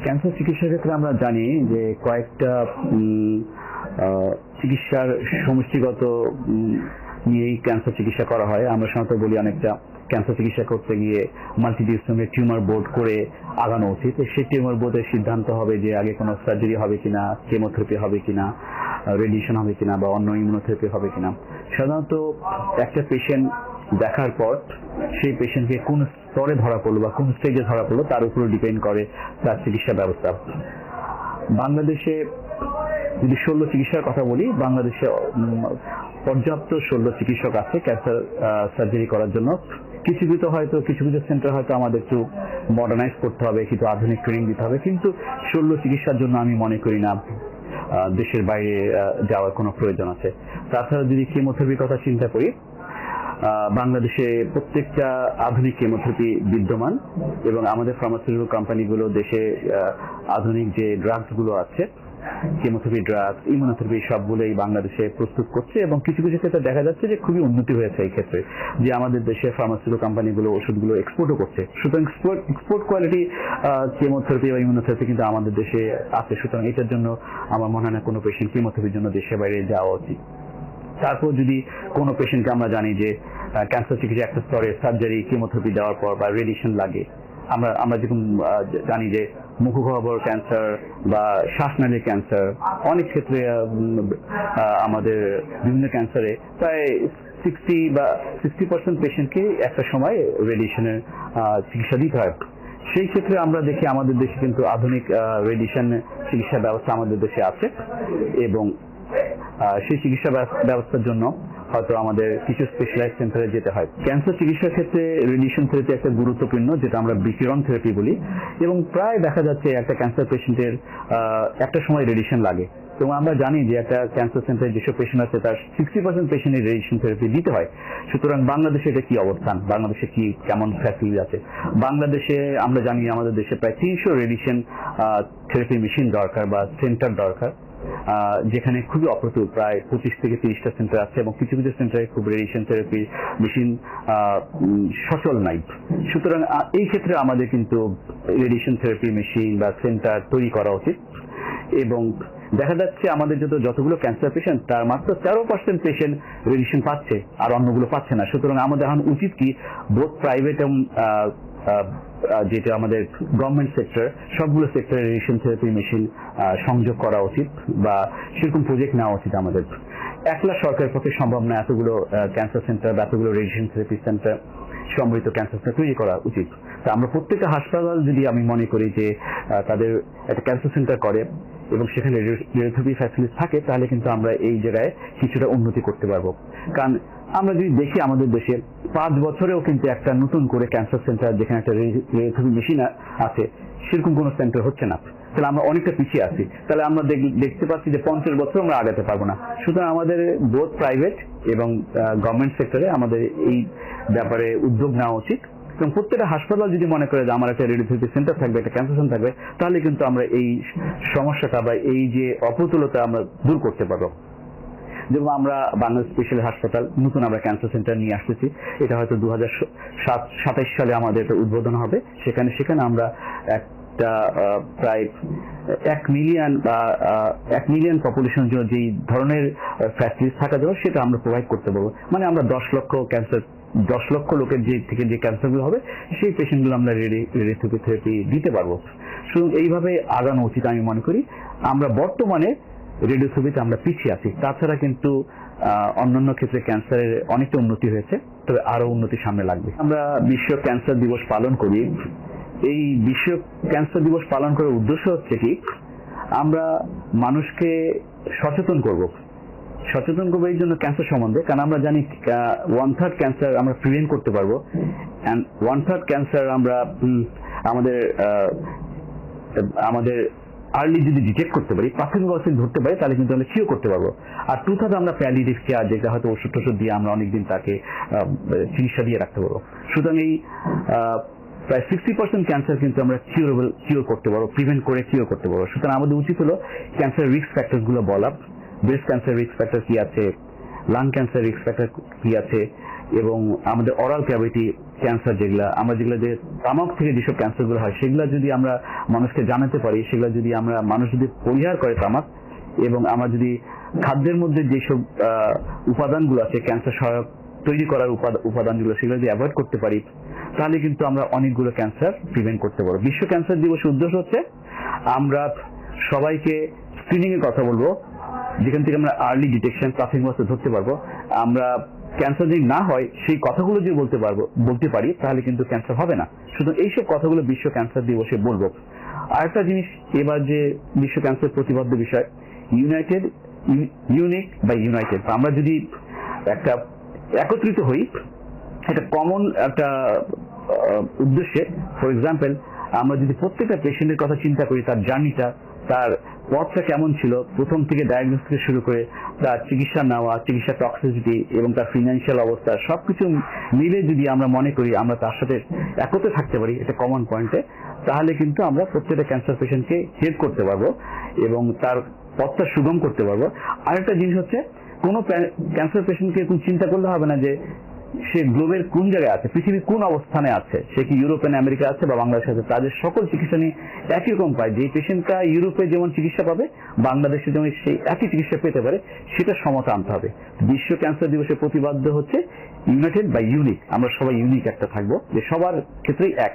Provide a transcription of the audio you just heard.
Cancer চিকিৎসার ক্ষেত্রে আমরা জানি যে কয়েকটা চিকিৎসার সমষ্টিগত নিয়েই ক্যান্সার চিকিৎসা করা হয়। আমরা সাধারণত বলি অনেকটা ক্যান্সার চিকিৎসা করতে গিয়ে মাল্টিডিসিপ্লিনারি টিউমার বোর্ড করে আগানো উচিত। সেই টিউমার বোর্ডের সিদ্ধান্ত হবে যে আগে কোনো সার্জারি হবে কিনা, কেমোথেরাপি হবে কিনা, রেডিয়েশন হবে কিনা বা অন্য ইমিউনোথেরাপি হবে কিনা। সাধারণত একটা পেশেন্ট দেখার পর সেই পেশেন্টকে কোন স্তরে ধরা পড়লো বা কোন স্টেজে ধরা পড়লো তার উপর ডিপেন্ড করে তার চিকিৎসা ব্যবস্থা। বাংলাদেশে যদি শল্য চিকিৎসার কথা বলি, বাংলাদেশে পর্যাপ্ত শল্য চিকিৎসক আছে ক্যান্সার সার্জারি করার জন্য। কিছু কিছু সেন্টার হয়তো আমাদের একটু মডার্নাইজ করতে হবে, কিছু আধুনিক ট্রেনিং দিতে হবে, কিন্তু শল্য চিকিৎসার জন্য আমি মনে করি না দেশের বাইরে যাওয়ার কোনো প্রয়োজন আছে। তাছাড়া যদি কেমোথেরাপির কথা চিন্তা করি, বাংলাদেশে প্রত্যেকটা আধুনিক কেমোথেরাপি বিদ্যমান এবং আমাদের ফার্মাসিউটিক্যাল কোম্পানিগুলো দেশে আধুনিক যে ড্রাগস গুলো আছে, কেমোথেরাপি ড্রাগস, ইমিউনোথেরাপি সবগুলোই বাংলাদেশে প্রস্তুত করছে এবং কিছু কিছু ক্ষেত্রে দেখা যাচ্ছে যে খুবই উন্নতি হয়েছে এই ক্ষেত্রে, যে আমাদের দেশে ফার্মাসিউটিক্যাল কোম্পানিগুলো ওষুধগুলো এক্সপোর্টও করছে। সুতরাং এক্সপোর্ট কোয়ালিটি কেমোথেরাপি বা ইমিউনোথেরাপি কিন্তু আমাদের দেশে আছে। সুতরাং এটার জন্য আমার মনে হয় না কোনো পেশেন্ট কেমোথেরাপির জন্য দেশের বাইরে যাওয়া উচিত। তারপর যদি কোনো পেশেন্টকে আমরা জানি যে ক্যান্সার চিকিৎসা একটা স্তরে সার্জারি, কেমোথেরাপি দেওয়ার পর বা রেডিয়েশন লাগে, আমরা যেরকম জানি যে মুখগহ্বর ক্যান্সার বা শ্বাসনালীর ক্যান্সার, অনেক ক্ষেত্রে আমাদের বিভিন্ন ক্যান্সারে প্রায় 60% পেশেন্টকে একটা সময় রেডিয়েশনের চিকিৎসা দিতে হয়। সেই ক্ষেত্রে আমরা দেখি আমাদের দেশে কিন্তু আধুনিক রেডিয়েশন চিকিৎসা ব্যবস্থা আমাদের দেশে আছে এবং সেই চিকিৎসা ব্যবস্থার জন্য হয়তো আমাদের কিছু স্পেশালাইজড সেন্টারে যেতে হয়। ক্যান্সার চিকিৎসার ক্ষেত্রে রেডিয়েশন থেরাপি একটা গুরুত্বপূর্ণ, যেটা আমরা বিকিরণ থেরাপি বলি, এবং প্রায় দেখা যাচ্ছে একটা ক্যান্সার পেশেন্টের একটা সময় রেডিয়েশন লাগে। এবং আমরা জানি যে একটা ক্যান্সার সেন্টারে যেসব পেশেন্ট আছে তার 60% পেশেন্টের রেডিয়েশন থেরাপি দিতে হয়। সুতরাং বাংলাদেশে এটা কি অবস্থান, বাংলাদেশে কি কেমন ফ্যাসিলিটি আছে? বাংলাদেশে আমরা জানি আমাদের দেশে প্রায় 300 রেডিয়েশন থেরাপি মেশিন দরকার বা সেন্টার দরকার, যেখানে খুবই অপ্রতুল, প্রায় 25 থেকে 30টা সেন্টার আছে এবং কিছু কিছু সেন্টারে খুব রেডিয়েশন থেরাপি মেশিন সচল নাই। সুতরাং এই ক্ষেত্রে আমাদের কিন্তু রেডিয়েশন থেরাপি মেশিন বা সেন্টার তৈরি করা উচিত। এবং দেখা যাচ্ছে আমাদের যতগুলো ক্যান্সার পেশেন্ট তার মাত্র 13% পেশেন্ট রেডিয়েশন পাচ্ছে আর অন্যগুলো পাচ্ছে না। সুতরাং আমাদের এখন উচিত কি বোথ প্রাইভেট এবং যেটা আমাদের গভর্নমেন্ট সেক্টর, সবগুলো সেক্টরে রেডিয়েশন থেরাপি মেশিন সংযোগ করা উচিত বা সেরকম প্রজেক্ট নেওয়া উচিত আমাদের। একলা সরকারের পক্ষে সম্ভব না এতগুলো ক্যান্সার সেন্টার বা এতগুলো রেডিয়েশন থেরাপি সেন্টার সম্মিলিত ক্যান্সার সেন্টার তৈরি করা উচিত। তা আমরা প্রত্যেকটা হাসপাতাল যদি আমি মনে করি যে তাদের একটা ক্যান্সার সেন্টার করে এবং সেখানে রেডিওথেরাপি ফ্যাসিলিটি থাকে, তাহলে কিন্তু আমরা এই জায়গায় কিছুটা উন্নতি করতে পারবো। কারণ আমরা যদি দেখি আমাদের দেশে 5 বছরেও কিন্তু একটা নতুন করে ক্যান্সার সেন্টার যেখানে একটা রেডিওথেরাপি মেশিন আছে সেরকম কোনো সেন্টার হচ্ছে না, তাহলে আমরা অনেকটা পিছিয়ে আছি। তাহলে আমরা দেখতে পাচ্ছি যে 50 বছর আমরা আগাতে পারবো না। সুতরাং আমাদের বোথ প্রাইভেট এবং গভর্নমেন্ট সেক্টরে আমাদের এই ব্যাপারে উদ্যোগ নেওয়া উচিত এবং প্রত্যেকটা হাসপাতাল যদি মনে করে যে আমার একটা রেডিওথেরাপি সেন্টার থাকবে, একটা ক্যান্সার সেন্টার থাকবে, তাহলে কিন্তু আমরা এই সমস্যাটা বা এই যে অপ্রতুলতা আমরা দূর করতে পারবো। যেমন আমরা বাংলাদেশ স্পেশাল হাসপাতাল নতুন আমরা ক্যান্সার সেন্টার নিয়ে আসতেছি, এটা হয়তো 2027 সালে আমাদের এটা উদ্বোধন হবে। সেখানে আমরা একটা প্রায় 1 মিলিয়ন পপুলেশনের জন্য যেই ধরনের ফ্যাসিলিটি থাকা যাবে সেটা আমরা প্রোভাইড করতে পারবো। মানে আমরা 10 লক্ষ লোকের যে ক্যান্সারগুলো হবে সেই পেশেন্টগুলো আমরা রেডিওথেরাপি দিতে পারবো। শুধু এইভাবে আগানো উচিত আমি মনে করি। আমরা বর্তমানে রেডিওথেরাপিতে আমরা পিছিয়ে আছি। তাছাড়া কিন্তু অন্যান্য ক্ষেত্রে ক্যান্সারের অনেকটা উন্নতি হয়েছে, তবে আরো উন্নতি সামনে লাগবে। আমরা বিশ্ব ক্যান্সার দিবস পালন করি। এই বিশ্ব ক্যান্সার দিবস পালন করার উদ্দেশ্য হচ্ছে কি, আমরা মানুষকে সচেতন করব এই জন্য ক্যান্সার সম্বন্ধে। কারণ আমরা জানি 1/3 ক্যান্সার আমরা প্রিভেন্ট করতে পারবো, এন্ড 1/3 ক্যান্সার আমরা আমাদের আর্লি যদি ডিটেক্ট করতে পারি, প্রাথমিক অবস্থায় ধরতে পারি, তাহলে কিন্তু আমরা কিউর করতে পারবো। আর 2/3 আমরা প্যালিয়েটিভ কেয়ার, যেটা হয়তো ওষুধ দিয়ে আমরা অনেকদিন তাকে চিকিৎসা দিয়ে রাখতে পারবো। সুতরাং এই প্রায় 60% ক্যান্সার কিন্তু আমরা কিউর করতে পারবো, প্রিভেন্ট করে কিউর করতে পারবো। সুতরাং আমাদের উচিত হলো ক্যান্সার রিস্ক ফ্যাক্টর গুলো বলা, ব্রেস্ট ক্যান্সার রিস্ক ফ্যাক্টর কি আছে, লাং ক্যান্সার রিস্ক ফ্যাক্টর কি আছে, এবং আমাদের অরাল ক্যাভিটি ক্যান্সার যেগুলো যে তামাক থেকে যেসব ক্যান্সারগুলো হয় সেগুলো যদি আমরা মানুষকে জানাতে পারি, সেগুলো যদি মানুষ যদি পরিহার করে তামাক, এবং আমরা যদি খাদ্যের মধ্যে যেসব উপাদানগুলো আছে ক্যান্সার সহায়ক তৈরি করার উপাদানগুলো সেগুলো যদি অ্যাভয়েড করতে পারি, তাহলে কিন্তু আমরা অনেকগুলো ক্যান্সার প্রিভেন্ট করতে পারবো। বিশ্ব ক্যান্সার দিবসের উদ্দেশ্য হচ্ছে আমরা সবাইকে স্ক্রিনিং এর কথা বলবো, যেখান থেকে আমরা আর্লি ডিটেকশন প্রাথমিক অবস্থায় ধরতে পারবো। আমরা ক্যান্সার যদি না হয় সেই কথাগুলো যদি বলতে পারি তাহলে কিন্তু ক্যান্সার হবে না। শুধু এইসব কথাগুলো বিশ্ব ক্যান্সার দিবসে বলবো। আরেকটা জিনিস, এবার যে বিশ্ব ক্যান্সার প্রতিবদ্ধ বিষয়, ইউনিক বা ইউনাইটেড, আমরা যদি একটা একত্রিত হই একটা কমন একটা উদ্দেশ্যে, ফর এক্সাম্পল আমরা যদি প্রত্যেকটা পেশেন্টের কথা চিন্তা করি, তার জার্নিটা, তার পথটা কেমন ছিল, প্রথম থেকে ডায়াগনোস থেকে শুরু করে তার চিকিৎসা নেওয়া, চিকিৎসা টক্সিসিটি এবং তার ফিনান্সিয়াল অবস্থা সবকিছু মিলে যদি আমরা মনে করি আমরা তার সাথে একত্রে থাকতে পারি একটা কমন পয়েন্টে, তাহলে কিন্তু আমরা প্রত্যেকটা ক্যান্সার পেশেন্টকে হেল্প করতে পারবো এবং তার পথটা সুগম করতে পারবো। আরেকটা জিনিস হচ্ছে, কোনো ক্যান্সার পেশেন্টকে এরকম চিন্তা করলে হবে না যে সে গ্লোবের কোন জায়গায় আছে, পৃথিবীর কোন অবস্থানে আছে, সে কি ইউরোপিয়ান আমেরিকা আছে বা বাংলাদেশে আছে, তাদের সকল চিকিৎসা নিয়ে একই রকম পায়। যে পেশেন্টটা ইউরোপে যেমন চিকিৎসা পাবে বাংলাদেশে যেমন সেই একই চিকিৎসা পেতে পারে, সেটা সমতা আনতে হবে। বিশ্ব ক্যান্সার দিবসের প্রতিপাদ্য হচ্ছে ইউনাইটেড বা ইউনিক, আমরা সবাই ইউনিক একটা থাকবো, যে সবার ক্ষেত্রেই এক।